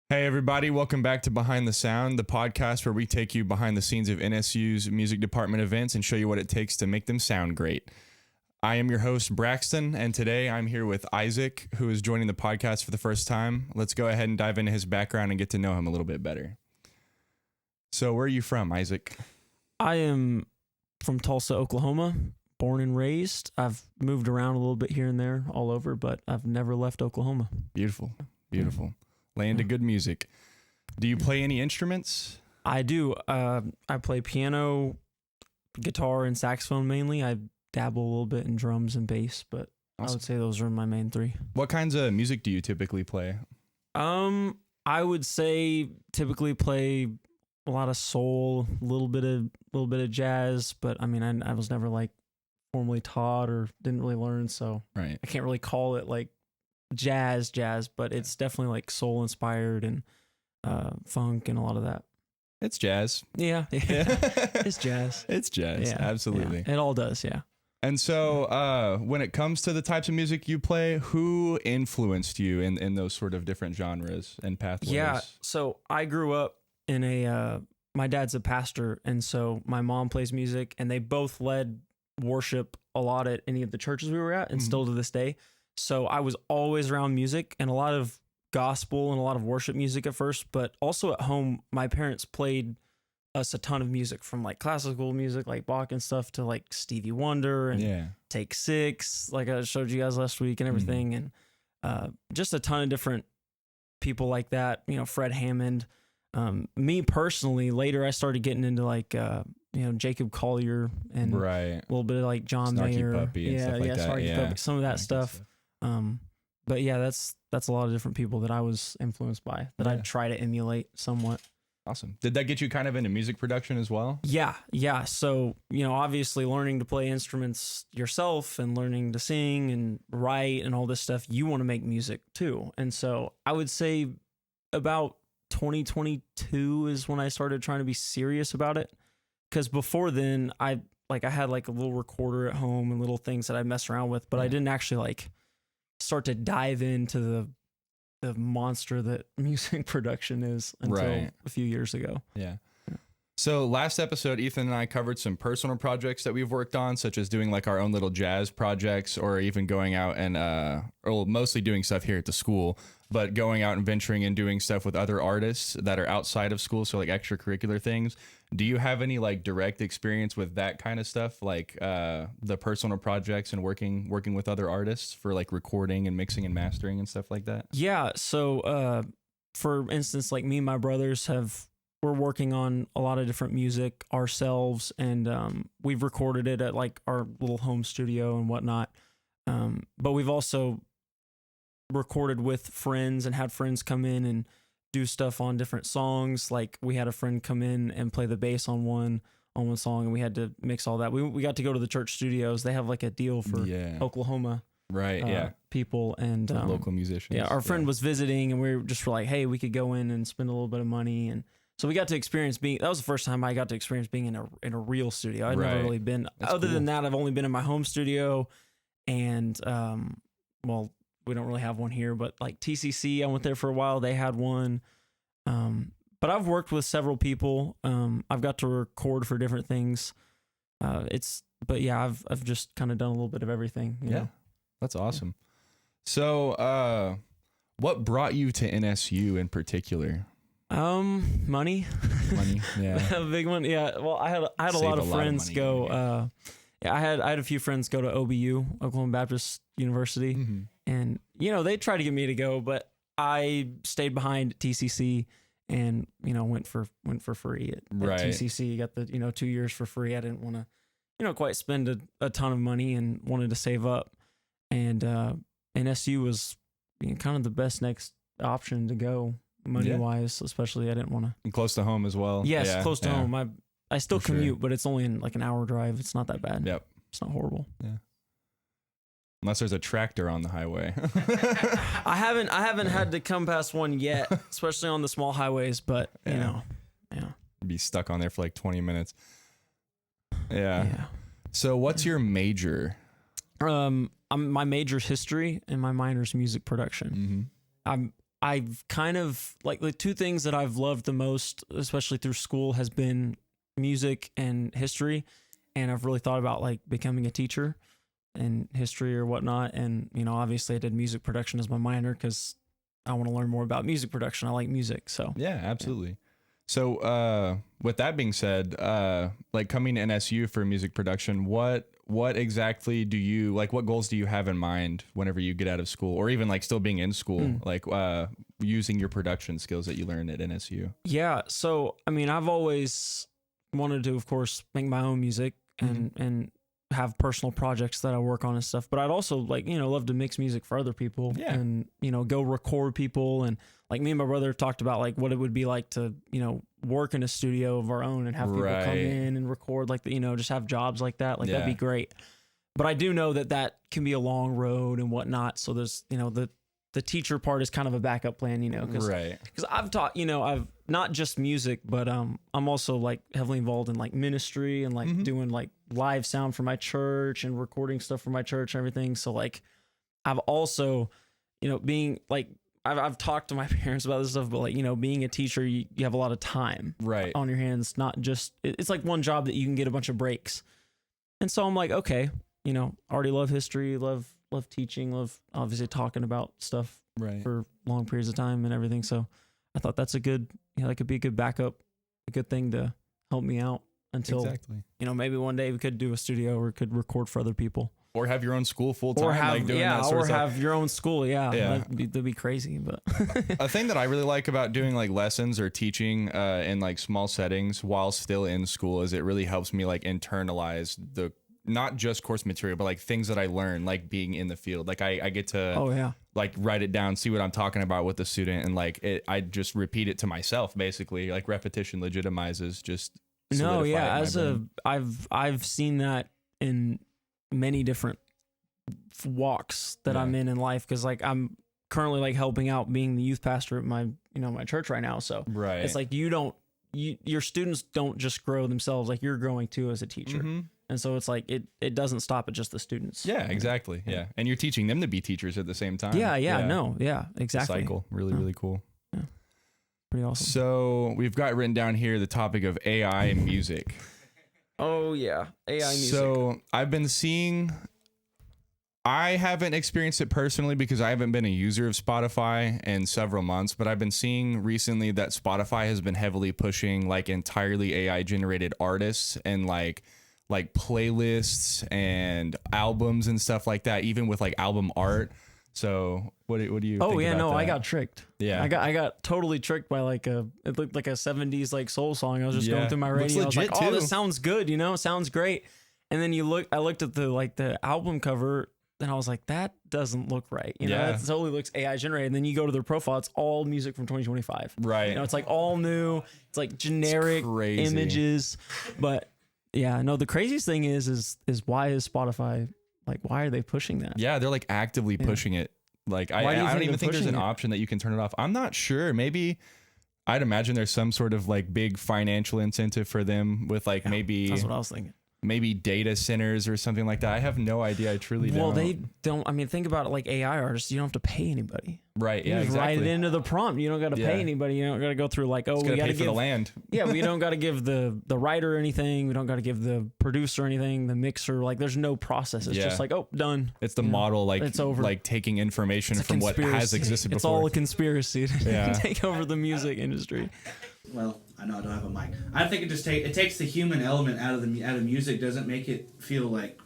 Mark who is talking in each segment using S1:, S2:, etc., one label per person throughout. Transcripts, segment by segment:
S1: Hey everybody, welcome back to Behind the Sound, the podcast where we take you behind the scenes of NSU's music department events and show you what it takes to make them sound great. I am your host, Braxton, and today I'm here with Isaac, who is joining the podcast for the first time. Let's go ahead and dive into his background and get to know him a little bit better. So where are you from, Isaac?
S2: I am from Tulsa, Oklahoma, born and raised. I've moved around a little bit here and there all over, but I've never left Oklahoma.
S1: Beautiful, beautiful. Land of good music. Do you play any instruments?
S2: I do. I play piano, guitar, and saxophone mainly. I dabble a little bit in drums and bass, but awesome. I would say those are my main three.
S1: What kinds of music do you typically play?
S2: I would say typically play a lot of soul, a little bit of jazz, but I mean, I was never like formally taught or didn't really learn, so
S1: right.
S2: I can't really call it like jazz, but it's definitely like soul inspired and funk and a lot of that.
S1: It's jazz.
S2: Yeah. It's jazz.
S1: It's jazz. Yeah, absolutely.
S2: Yeah. It all does. Yeah.
S1: And so when it comes to the types of music you play, who influenced you in those sort of different genres and pathways?
S2: Yeah. So I grew up in my dad's a pastor, and so my mom plays music, and they both led worship a lot at any of the churches we were at, and still to this day. So I was always around music and a lot of gospel and a lot of worship music at first, but also at home, my parents played us a ton of music, from like classical music, like Bach and stuff, to like Stevie Wonder and Take Six, like I showed you guys last week and everything. And just a ton of different people like that, Fred Hammond. Me personally, later I started getting into like, Jacob Collier and a little bit of like John
S1: Snarky
S2: Mayer.
S1: Puppy and stuff like that.
S2: Snarky Puppy, some of that stuff. But yeah, that's a lot of different people that I was influenced by that I try to emulate somewhat.
S1: Awesome. Did that get you kind of into music production as well?
S2: Yeah. So, obviously learning to play instruments yourself and learning to sing and write and all this stuff, you want to make music too. And so I would say about 2022 is when I started trying to be serious about it. Because before then, I had like a little recorder at home and little things that I mess around with, but I didn't actually like start to dive into the monster that music production is until a few years ago.
S1: Yeah. So last episode, Ethan and I covered some personal projects that we've worked on, such as doing like our own little jazz projects, or even going out and, or mostly doing stuff here at the school, but going out and venturing and doing stuff with other artists that are outside of school. So like extracurricular things. Do you have any like direct experience with that kind of stuff? Like, the personal projects and working with other artists for like recording and mixing and mastering and stuff like that?
S2: Yeah. So, for instance, like me and my brothers we're working on a lot of different music ourselves, and we've recorded it at like our little home studio and whatnot. But we've also recorded with friends and had friends come in and do stuff on different songs. Like we had a friend come in and play the bass on one song, and we had to mix all that. We got to go to the church studios. They have like a deal for Oklahoma people and
S1: local musicians.
S2: Yeah, our friend was visiting, and we were like, hey, we could go in and spend a little bit of money. And so we got to experience that was the first time I got to experience being in a real studio. I'd never really been. That's other cool. Than that, I've only been in my home studio, and we don't really have one here, but like TCC, I went there for a while. They had one. But I've worked with several people. I've got to record for different things. I've just kind of done a little bit of everything. You know?
S1: That's awesome. So, what brought you to NSU in particular?
S2: Money.
S1: Money, yeah.
S2: A big one. Yeah. Well, I had a lot of friends go. I had a few friends go to OBU, Oklahoma Baptist University, and they tried to get me to go, but I stayed behind TCC and went for free at TCC. Got the 2 years for free. I didn't want to quite spend a ton of money and wanted to save up, and NSU was kind of the best next option to go. Money-wise, especially, I didn't want to.
S1: And close to home as well.
S2: Yes, close to home. I still commute, but it's only in like an hour drive. It's not that bad.
S1: Yep.
S2: It's not horrible.
S1: Yeah. Unless there's a tractor on the highway.
S2: I haven't had to come past one yet, especially on the small highways, but
S1: Be stuck on there for like 20 minutes. Yeah. So what's your major?
S2: My major's history and my minor's music production. I've kind of like the two things that I've loved the most, especially through school, has been music and history. And I've really thought about like becoming a teacher in history or whatnot. And, you know, obviously I did music production as my minor because I want to learn more about music production. I like music. So
S1: yeah, absolutely. Yeah. So with that being said, like coming to NSU for music production, what exactly do you like? What goals do you have in mind whenever you get out of school, or even like still being in school, like using your production skills that you learned at NSU?
S2: Yeah. So, I mean, I've always wanted to, of course, make my own music and have personal projects that I work on and stuff. But I'd also like, you know, love to mix music for other people and, you know, go record people. And like me and my brother talked about like what it would be like to, you know, work in a studio of our own and have people come in and record like, you know, just have jobs like that. Like that'd be great. But I do know that that can be a long road and whatnot. So there's, you know, the teacher part is kind of a backup plan, you know, because I've taught, you know, I've not just music, but I'm also like heavily involved in like ministry and like doing like live sound for my church and recording stuff for my church and everything. So like I've also, you know, being like I've talked to my parents about this stuff, but like, you know, being a teacher, you have a lot of time on your hands, not just it's like one job that you can get a bunch of breaks. And so I'm like, okay, you know, already love history, love teaching, love obviously talking about stuff for long periods of time and everything. So I thought that's a good, you know, that could be a good backup, a good thing to help me out until, you know, maybe one day we could do a studio or could record for other people.
S1: Or have your own school full time, like doing that sort of stuff. Or have
S2: your own school, that'd be crazy. But
S1: a thing that I really like about doing like lessons or teaching in like small settings while still in school is it really helps me like internalize the not just course material, but like things that I learn, like being in the field. Like I get to like write it down, see what I'm talking about with the student, and like I just repeat it to myself basically. Like repetition legitimizes just.
S2: I've seen that in many different walks that I'm in life, because like I'm currently like helping out being the youth pastor at my church right now. So it's like your students don't just grow themselves, like you're growing too as a teacher. And so it's like it doesn't stop at just the students. Yeah,
S1: exactly. Yeah. And you're teaching them to be teachers at the same time.
S2: Exactly.
S1: Cycle. Really cool.
S2: Yeah. Pretty awesome.
S1: So we've got written down here the topic of AI and music.
S2: Oh yeah, AI music.
S1: So I've been seeing, I haven't experienced it personally because I haven't been a user of Spotify in several months, but I've been seeing recently that Spotify has been heavily pushing like entirely AI generated artists and like playlists and albums and stuff like that, even with like album art. So what do you think about that?
S2: I got tricked. Yeah. I got totally tricked by it looked like a 70s like soul song. I was just going through my radio. I was like, oh, this sounds good, you know, it sounds great. And then I looked at the album cover and I was like, that doesn't look right. You know, that totally looks AI generated. And then you go to their profile, it's all music from 2025.
S1: Right.
S2: You know, it's like all new. It's like generic images. But yeah, no, the craziest thing is why is Spotify, like, why are they pushing that?
S1: Yeah, they're like actively pushing it. Like, I don't even think there's an option that you can turn it off. I'm not sure. Maybe I'd imagine there's some sort of like big financial incentive for them with like maybe
S2: that's what I was thinking.
S1: Maybe data centers or something like that. I have no idea. I truly don't.
S2: Well, they don't. I mean, think about it. Like AI artists, you don't have to pay anybody.
S1: Right.
S2: You just write it into the prompt. You don't got to pay anybody. You don't got to go through like, we got to give
S1: the land.
S2: Yeah, we don't got to give the writer anything. We don't got to give the producer anything. The mixer, like, there's no process. It's just like, done.
S1: It's the model, like it's over. Like taking information from what has existed before.
S2: It's all a conspiracy to take over the music industry.
S3: Well, I know I don't have a mic. I think it takes the human element out of music. Doesn't make it feel like.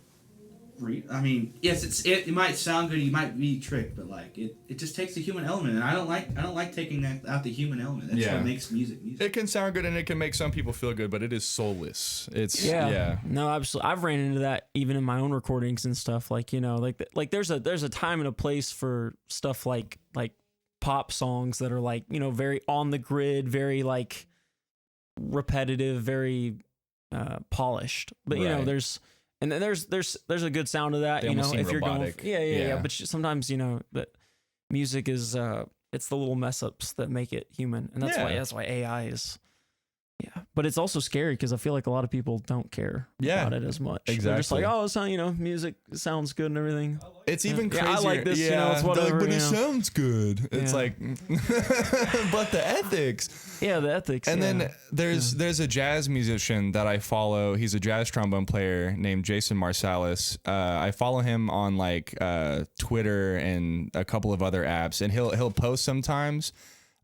S3: I mean, yes, it might sound good. You might be tricked, but like it just takes the human element, and I don't like taking that out the human element. That's what makes music.
S1: It can sound good and it can make some people feel good, but it is soulless. It's
S2: No, absolutely. I've ran into that even in my own recordings and stuff. Like, you know, like there's a time and a place for stuff like pop songs that are like, you know, very on the grid, very like repetitive, very polished. But you know, there's a good sound to that.
S1: They
S2: you know, if
S1: robotic.
S2: you're going, yeah. But sometimes, you know, that music is it's the little mess ups that make it human, and that's why AI is Yeah, but it's also scary because I feel like a lot of people don't care about it as much.
S1: Exactly.
S2: They're just like, oh, it's not, music sounds good and everything.
S1: It's even crazier.
S2: I like this, it's
S1: They're
S2: whatever.
S1: like, but it sounds good. It's like, but the ethics.
S2: Yeah, the ethics.
S1: And then there's a jazz musician that I follow. He's a jazz trombone player named Jason Marsalis. I follow him on like Twitter and a couple of other apps, and he'll post sometimes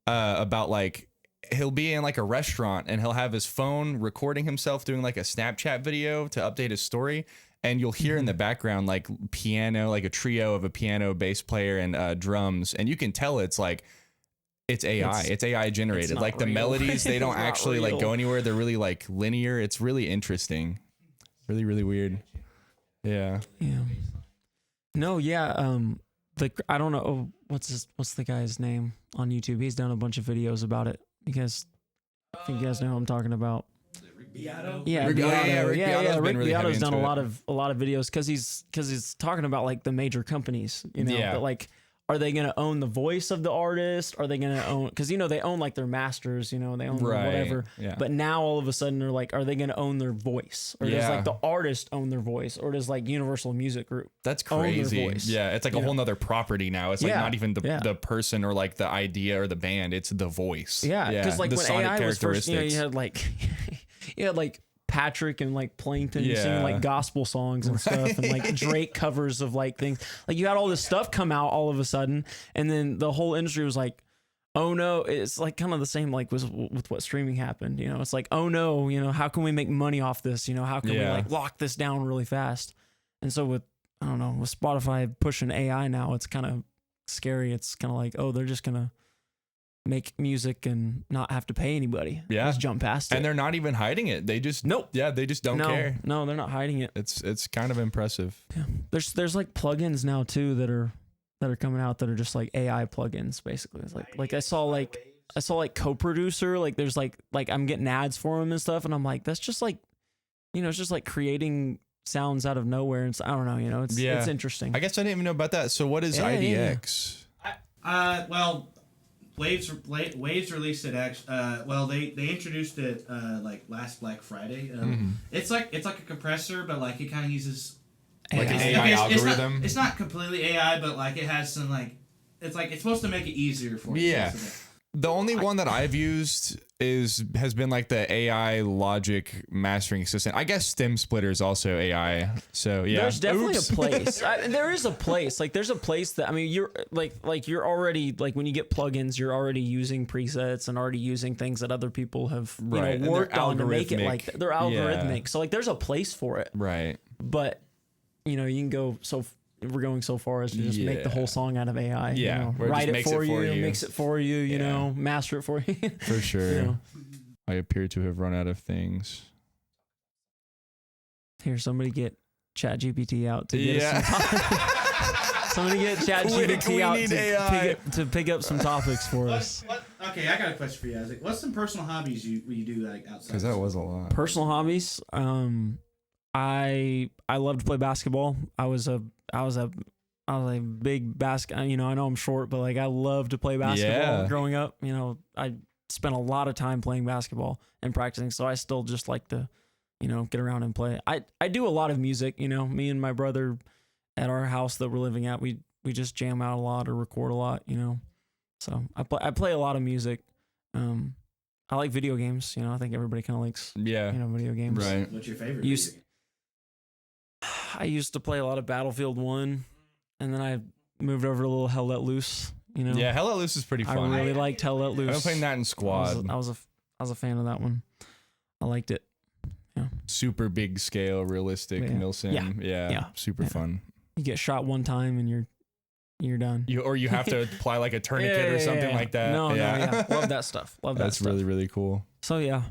S1: about like. He'll be in like a restaurant and he'll have his phone recording himself doing like a Snapchat video to update his story. And you'll hear in the background like piano, like a trio of a piano, bass player, and drums. And you can tell it's like, it's AI. It's AI generated. Like the melodies, they don't actually like go anywhere. They're really like linear. It's really interesting. Really, really weird. Yeah.
S2: Yeah. No, yeah. I don't know what's the guy's name on YouTube. He's done a bunch of videos about it. I think you guys know who I'm talking about.
S3: Rick Beato?
S2: Yeah,
S1: Rick
S2: Beato's done a lot of videos because he's talking about like the major companies, but like, are they going to own the voice of the artist? Are they going to own, because they own like their masters, they own whatever.
S1: Yeah.
S2: But now all of a sudden they're like, are they going to own their voice, or does like the artist own their voice, or does like Universal Music Group
S1: That's crazy.
S2: own their voice?
S1: Yeah, it's like a whole nother proproperty now. It's like not even the person or like the idea or the band. It's the voice.
S2: Yeah, because like
S1: the
S2: when
S1: sonic
S2: AI was first, you
S1: characteristics.
S2: had like Patrick and like Plankton singing like gospel songs and stuff, and like Drake covers of like things. Like you had all this stuff come out all of a sudden, and then the whole industry was like, oh no. It's like kind of the same like with what streaming happened. It's like, oh no, how can we make money off this? How can we like lock this down really fast? And so with Spotify pushing AI now, it's kind of scary. It's kind of like, oh, they're just gonna make music and not have to pay anybody.
S1: Yeah.
S2: Just jump past it.
S1: And they're not even hiding it. They just they just don't care.
S2: No, they're not hiding it.
S1: It's kind of impressive.
S2: Yeah. There's like plugins now too that are coming out that are just like AI plugins basically. It's like I saw like co-producer, like there's like I'm getting ads for them and stuff, and I'm like, that's just like it's just like creating sounds out of nowhere, and I don't know, it's interesting.
S1: I guess I didn't even know about that. So what is IDX?
S3: Well, Waves released it actually. They introduced it like last Black Friday. It's like a compressor, but like it kind of uses
S1: like an AI algorithm.
S3: It's not completely AI, but like it has some like it's supposed to make it easier for you.
S1: Yeah. The only one that I've used has been like the AI Logic mastering assistant. I guess Stem Splitter is also AI. So yeah,
S2: there's definitely a place. There is a place. Like there's a place that you're like you're already like when you get plugins, you're already using presets and already using things that other people have worked on to make it like they're algorithmic. Yeah. So like there's a place for it.
S1: Right.
S2: But you can go we're going so far as to just make the whole song out of AI.
S1: Yeah,
S2: write it for you, mix it for you, you know, master it for you.
S1: For sure. I appear to have run out of things.
S2: Here, somebody get ChatGPT out to get us some topics. Somebody get ChatGPT out to pick up some topics for us.
S3: Okay, I got a question for you, Isaac. What's some personal hobbies you do like outside?
S1: Because that was a lot.
S2: Personal hobbies. I love to play basketball. I was a big I know I'm short, but like I love to play basketball growing up. I spent a lot of time playing basketball and practicing, so I still just like to, get around and play. I do a lot of music, me and my brother at our house that we're living at, we just jam out a lot or record a lot, So I play a lot of music. I like video games, I think everybody kind of likes video games.
S3: Right. What's your favorite?
S2: I used to play a lot of Battlefield 1, and then I moved over to a little Hell Let Loose.
S1: Yeah, Hell Let Loose is pretty fun.
S2: I really liked Hell Let Loose.
S1: I've been playing that in Squad.
S2: I was a fan of that one. I liked it. Yeah.
S1: Super big scale, realistic milsim. Yeah. Super fun.
S2: You get shot one time and you're done.
S1: You have to apply like a tourniquet or something like that.
S2: No, love that stuff.
S1: That's really, really cool.
S2: So yeah.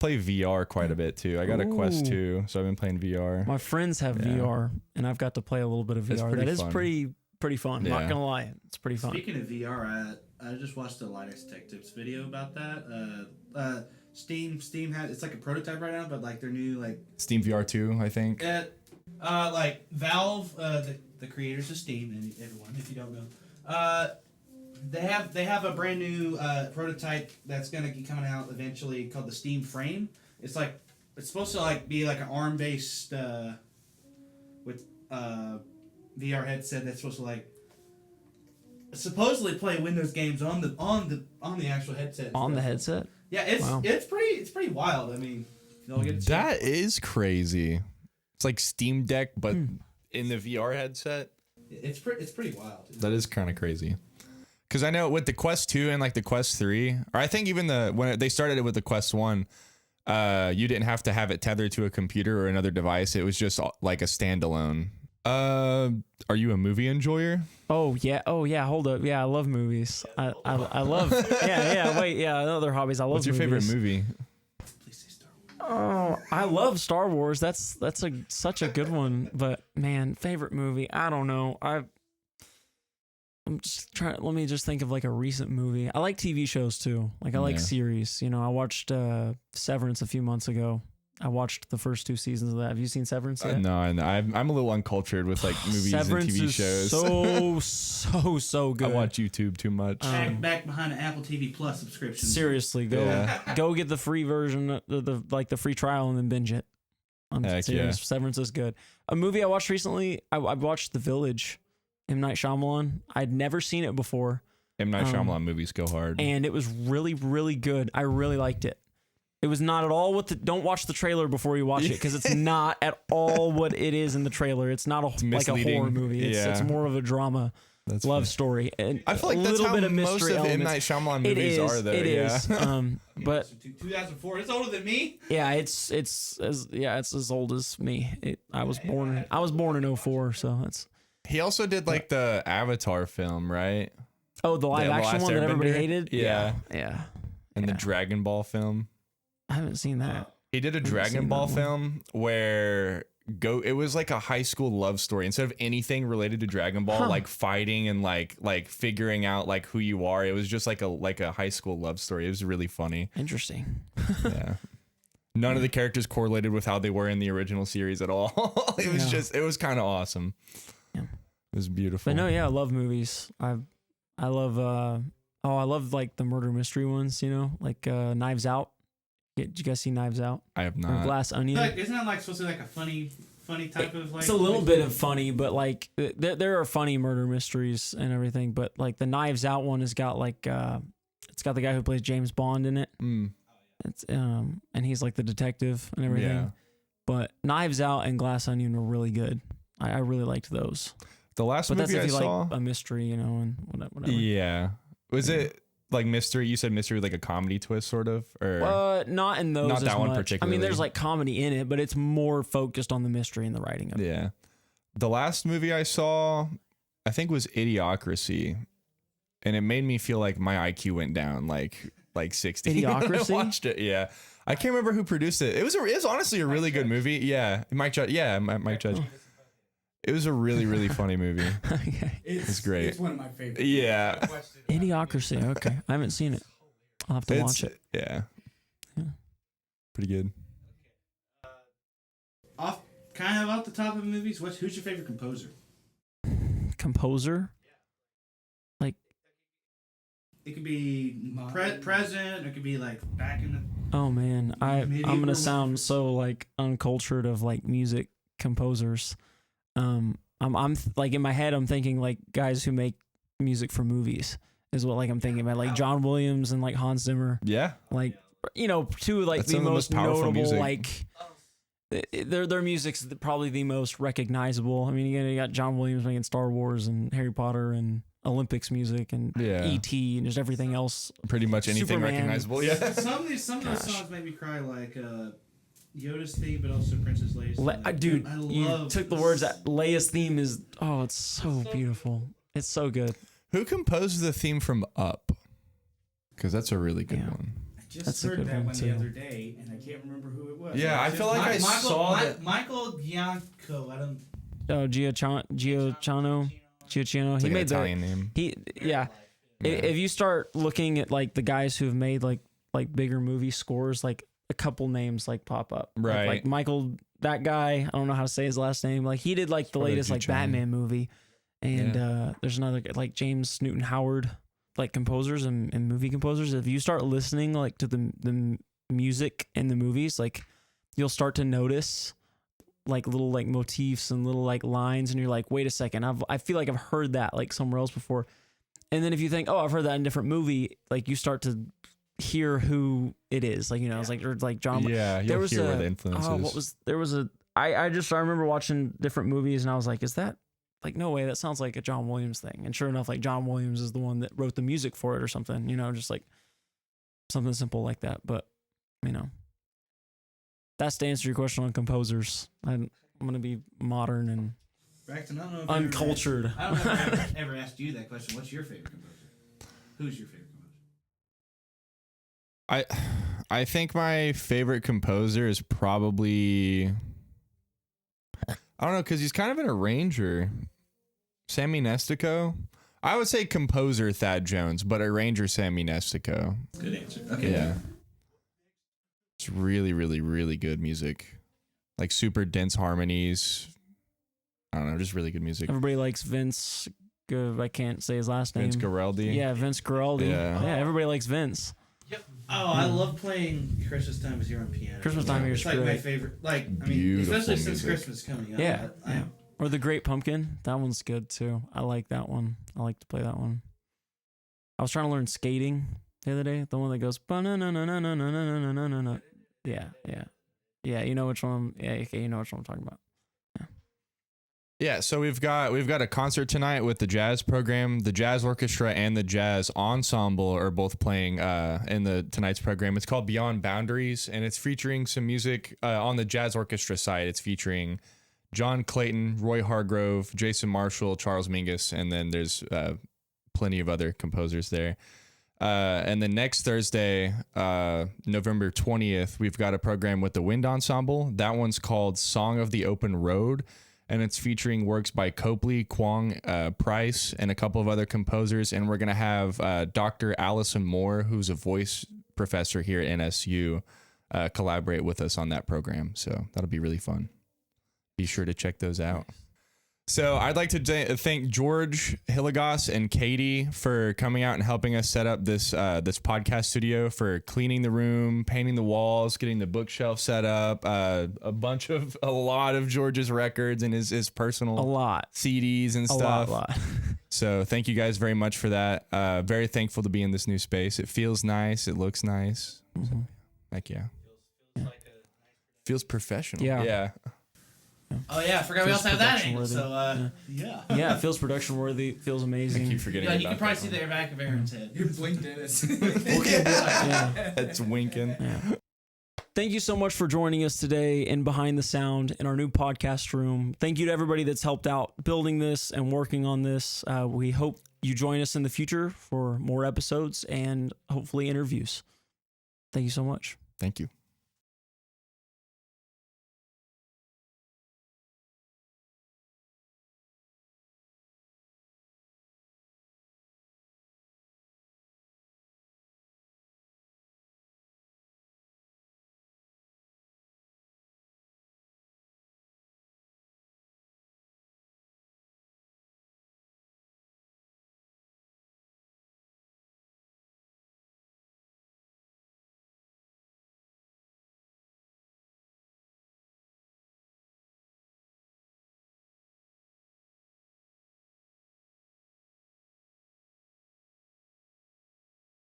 S1: Play VR quite a bit too. I got a Quest 2, so I've been playing VR.
S2: My friends have VR, and I've got to play a little bit of VR. That is pretty fun. Not gonna lie, it's pretty fun.
S3: Speaking of VR, I just watched a Linux Tech Tips video about that. Steam has it's like a prototype right now, but like their new like
S1: Steam VR 2, I think.
S3: Like Valve, the creators of Steam, and everyone, if you don't know, They have a brand new prototype that's gonna be coming out eventually called the Steam Frame. It's supposed to like be like an ARM based with VR headset that's supposed to like supposedly play Windows games on the actual headset.
S2: On the headset?
S3: Yeah, it's pretty wild. I mean, you'll get to see
S1: That is crazy. It's like Steam Deck, but in the VR headset.
S3: It's pretty wild.
S1: That is kind of crazy. Because I know with the Quest 2 and like the Quest 3, or I think even when they started it with the Quest 1, you didn't have to have it tethered to a computer or another device. It was just like a standalone. Are you a movie enjoyer?
S2: Oh yeah. Hold up. Yeah, I love movies. I love. Other hobbies. I love.
S1: What's your favorite movie?
S3: Please say Star Wars.
S2: Oh, I love Star Wars. That's such a good one. But man, favorite movie. I don't know. I'm just trying. Let me just think of like a recent movie. I like TV shows too. Like I like series. You know, I watched Severance a few months ago. I watched the first 2 seasons of that. Have you seen Severance yet?
S1: No, I'm a little uncultured with like movies
S2: Severance
S1: and TV shows.
S2: Is so good.
S1: I watch YouTube too much.
S3: Back behind an Apple TV Plus subscription.
S2: Seriously, go get the free version, the free trial, and then binge it. I'm
S1: Heck
S2: serious.
S1: yeah.
S2: Severance is good. A movie I watched recently. I watched The Village. M. Night Shyamalan. I'd never seen it before.
S1: M. Night Shyamalan movies go hard,
S2: and it was really, really good. I really liked it. It was not at all don't watch the trailer before you watch it, because it's not at all what it is in the trailer. It's not like a horror movie. It's more of a drama love story. And
S1: I feel like
S2: a
S1: that's
S2: little
S1: how
S2: bit of
S1: most
S2: mystery
S1: of M.
S2: elements.
S1: Night Shyamalan movies are, though.
S2: It is. But
S3: 2004. It's older than me.
S2: yeah, it's as old as me. I was born in 04, so that's.
S1: He also did like the Avatar film, right?
S2: Oh, the live action
S1: Last
S2: one that everybody
S1: Airbender?
S2: hated.
S1: Yeah. And the
S2: Yeah.
S1: Dragon Ball film.
S2: I haven't seen that.
S1: He did a Dragon
S2: seen
S1: Ball
S2: that one.
S1: film where it was like a high school love story. Instead of anything related to Dragon Ball, like fighting and like figuring out like who you are, it was just like a high school love story. It was really funny.
S2: Interesting.
S1: Yeah. None of the characters correlated with how they were in the original series at all. It was kind of awesome.
S2: Yeah.
S1: It was beautiful.
S2: But no, yeah, I love movies. I love I love like the murder mystery ones, you know, like Knives Out. Did you guys see Knives Out?
S1: I have
S2: Or
S1: not.
S2: Glass Onion.
S3: Isn't that like supposed to be like a funny type of like?
S2: It's a little bit of funny, but like there are funny murder mysteries and everything. But like the Knives Out one has got like it's got the guy who plays James Bond in it. It's and he's like the detective and everything.
S1: Yeah.
S2: But Knives Out and Glass Onion were really good. I really liked those.
S1: The last
S2: But that's
S1: movie
S2: if
S1: I
S2: you
S1: saw.
S2: like a mystery, you know, and whatever.
S1: Yeah. Was it like mystery? You said mystery with like a comedy twist, sort of, or
S2: Not in those.
S1: Not
S2: as
S1: that one
S2: much. I
S1: particularly.
S2: mean, there's like comedy in it, but it's more focused on the mystery and the writing of it.
S1: yeah. The last movie I saw, I think, was Idiocracy, and it made me feel like my IQ went down like 60. when I
S2: Idiocracy?
S1: watched it. Yeah. I can't remember who produced it. It was honestly a really good movie. Yeah. Mike Judge. Yeah, Mike Judge. It was a really, really funny movie.
S2: Okay.
S1: It's great.
S4: It's one of my favorites.
S1: Yeah.
S2: Idiocracy. Okay, I haven't seen it. I'll have to watch it.
S1: Yeah.
S2: Yeah.
S1: Pretty good.
S3: Kind of off the top of movies. Who's your favorite composer?
S2: Composer. Like,
S3: It could be present. It could be like back in the.
S2: oh man, I'm
S3: Medieval.
S2: gonna sound so like uncultured of like music composers. I'm like in my head, I'm thinking like guys who make music for movies is what like I'm thinking about, like John Williams and like Hans Zimmer,
S1: Yeah.
S2: like, you know, two like
S1: That's
S2: the
S1: some of the
S2: most
S1: most powerful
S2: notable
S1: music.
S2: like. Their music's probably the most recognizable. I mean, you got John Williams making Star Wars and Harry Potter and Olympics music and
S1: Yeah.
S2: E.T. and just everything else.
S1: Pretty much anything
S2: Superman.
S1: recognizable. Yeah.
S3: Some of those songs made me cry, like Yoda's theme, but also Princess Leia's. Theme.
S2: Dude,
S3: I
S2: you
S3: love
S2: took the words that Leia's theme is. Oh, it's so beautiful. It's so good.
S1: Who composed the theme from Up? Because that's a really good
S2: Yeah.
S1: one.
S4: I just
S2: That's a
S4: heard
S2: good
S4: that
S2: one,
S4: one
S2: too.
S4: the other day, and I can't remember who it was.
S1: Yeah, I feel like I saw that.
S3: Michael Bianco. I don't.
S2: Oh, Giacchino.
S1: It's
S2: He
S1: like an
S2: made
S1: Italian name.
S2: Yeah. If you start looking at like the guys who have made like bigger movie scores, like a couple names like pop up.
S1: Right.
S2: Like Michael, that guy. I don't know how to say his last name. Like he did like the
S1: Probably
S2: latest like
S1: Giacchino.
S2: Batman movie, and there's another like James Newton Howard. like composers and movie composers, if you start listening like to the music in the movies, like you'll start to notice like little like motifs and little like lines, and you're like, wait a second, I feel like I've heard that like somewhere else before. And then if you think, oh, I've heard that in a different movie, like you start to hear who it is, like, you know, it's like, or like John.
S1: Yeah, you'll hear where the influence is.
S2: I remember watching different movies and I was like, is that like, no way, that sounds like a John Williams thing. And sure enough, like John Williams is the one that wrote the music for it or something, you know, just like something simple like that. But, you know, that's to answer your question on composers. I'm going to be modern and
S3: Braxton, I don't know if
S2: uncultured.
S3: I don't know if I ever asked you that question. What's your favorite composer? Who's your favorite composer?
S1: I think my favorite composer is probably, I don't know, because he's kind of an arranger. Sammy Nestico. I would say composer Thad Jones, but arranger Sammy Nestico.
S3: Good answer. Okay.
S1: Yeah. It's really, really, really good music. Like super dense harmonies. I don't know, just really good music.
S2: Everybody likes Vince. I can't say his last name.
S1: Vince Guaraldi.
S2: Yeah, Vince Guaraldi.
S1: Yeah.
S2: Yeah, everybody likes Vince.
S3: Yep. Oh, I love playing Christmas Time is Here on piano.
S2: Christmas Time is
S3: It's like my
S2: great.
S3: favorite. Like, I mean,
S1: Beautiful
S3: especially since
S1: music.
S3: Christmas is coming up.
S2: Yeah.
S3: I
S2: Or The Great Pumpkin. That one's good too. I like that one. I like to play that one. I was trying to learn skating the other day. The one that goes ba-na-na-na-na-na-na-na-na-na-na. Yeah, yeah. Yeah, you know which one. Yeah, okay, you know which one I'm talking about.
S1: Yeah, so we've got a concert tonight with the jazz program, the jazz orchestra, and the jazz ensemble are both playing in the tonight's program. It's called Beyond Boundaries, and it's featuring some music on the jazz orchestra side. It's featuring John Clayton, Roy Hargrove, Jason Marshall, Charles Mingus, and then there's plenty of other composers there. And then next Thursday, November 20th, we've got a program with the Wind Ensemble. That one's called Song of the Open Road. And it's featuring works by Copley, Kwong, Price, and a couple of other composers. And we're going to have Dr. Allison Moore, who's a voice professor here at NSU, collaborate with us on that program. So that'll be really fun. Be sure to check those out. So I'd like to thank George Hilligoss and Katie for coming out and helping us set up this this podcast studio, for cleaning the room, painting the walls, getting the bookshelf set up, a lot of George's records and his personal CDs and stuff.
S2: A lot.
S1: So thank you guys very much for that. Very thankful to be in this new space. It feels nice. It looks nice.
S2: Mm-hmm.
S1: Heck yeah. Feels professional.
S2: Yeah.
S3: Oh yeah, I forgot we also have that angle. So yeah.
S2: Yeah, it feels production worthy. It feels amazing.
S1: I keep forgetting
S3: Yeah,
S1: about
S3: you can probably
S1: that
S3: see
S1: one.
S3: the back of Aaron's head.
S4: You blinked at us.
S2: Yeah.
S1: It's winking.
S2: Yeah. Thank you so much for joining us today in Behind the Sound in our new podcast room. Thank you to everybody that's helped out building this and working on this. We hope you join us in the future for more episodes and hopefully interviews. Thank you so much.
S1: Thank you.